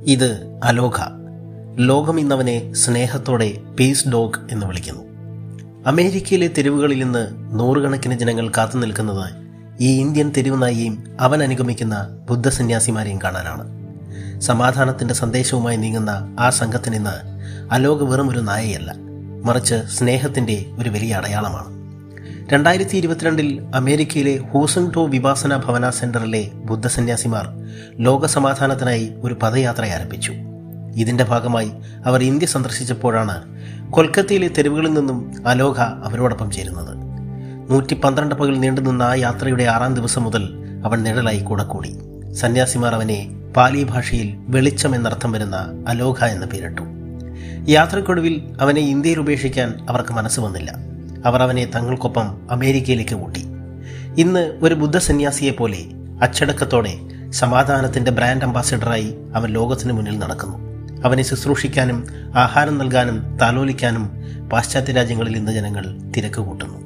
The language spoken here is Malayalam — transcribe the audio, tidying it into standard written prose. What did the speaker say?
ഇത് അലോഘ. ലോകം ഇന്നവനെ സ്നേഹത്തോടെ പീസ് ഡോഗ് എന്ന് വിളിക്കുന്നു. അമേരിക്കയിലെ തെരുവുകളിൽ നിന്ന് നൂറുകണക്കിന് ജനങ്ങൾ കാത്തുനിൽക്കുന്നത് ഈ ഇന്ത്യൻ തെരുവ് നായിയെയും അവൻ അനുഗമിക്കുന്ന ബുദ്ധസന്യാസിമാരെയും കാണാനാണ്. സമാധാനത്തിന്റെ സന്ദേശവുമായി നീങ്ങുന്ന ആ സംഘത്തിന് ഇന്ന് അലോഘ വെറും ഒരു നായയല്ല, മറിച്ച് സ്നേഹത്തിന്റെ ഒരു വലിയ അടയാളമാണ്. 2022 അമേരിക്കയിലെ ഹൂസങ്ടോ വിപാസന ഭവന സെന്ററിലെ ബുദ്ധസന്യാസിമാർ ലോകസമാധാനത്തിനായി ഒരു പദയാത്ര ആരംഭിച്ചു. ഇതിന്റെ ഭാഗമായി അവർ ഇന്ത്യ സന്ദർശിച്ചപ്പോഴാണ് കൊൽക്കത്തയിലെ തെരുവുകളിൽ നിന്നും അലോഘ അവരോടൊപ്പം ചേരുന്നത്. 112 പകൽ നീണ്ടുനിന്ന ആ യാത്രയുടെ 6ാം ദിവസം മുതൽ അവൻ നിഴലായി കൂടെ കൂടി. സന്യാസിമാർ അവനെ പാലി ഭാഷയിൽ വെളിച്ചം എന്നർത്ഥം വരുന്ന അലോഘ എന്ന് പേരിട്ടു. യാത്രക്കൊടുവിൽ അവനെ ഇന്ത്യയിൽ ഉപേക്ഷിക്കാൻ അവർക്ക് മനസ്സ് വന്നില്ല. അവർ അവനെ തങ്ങൾക്കൊപ്പം അമേരിക്കയിലേക്ക് കൂട്ടി. ഇന്ന് ഒരു ബുദ്ധസന്യാസിയെ പോലെ അച്ചടക്കത്തോടെ സമാധാനത്തിന്റെ ബ്രാൻഡ് അംബാസിഡറായി അവൻ ലോകത്തിന് മുന്നിൽ നടക്കുന്നു. അവനെ ശുശ്രൂഷിക്കാനും ആഹാരം നൽകാനും താലോലിക്കാനും പാശ്ചാത്യ രാജ്യങ്ങളിൽ ഇന്ന് ജനങ്ങൾ തിരക്ക് കൂട്ടുന്നു.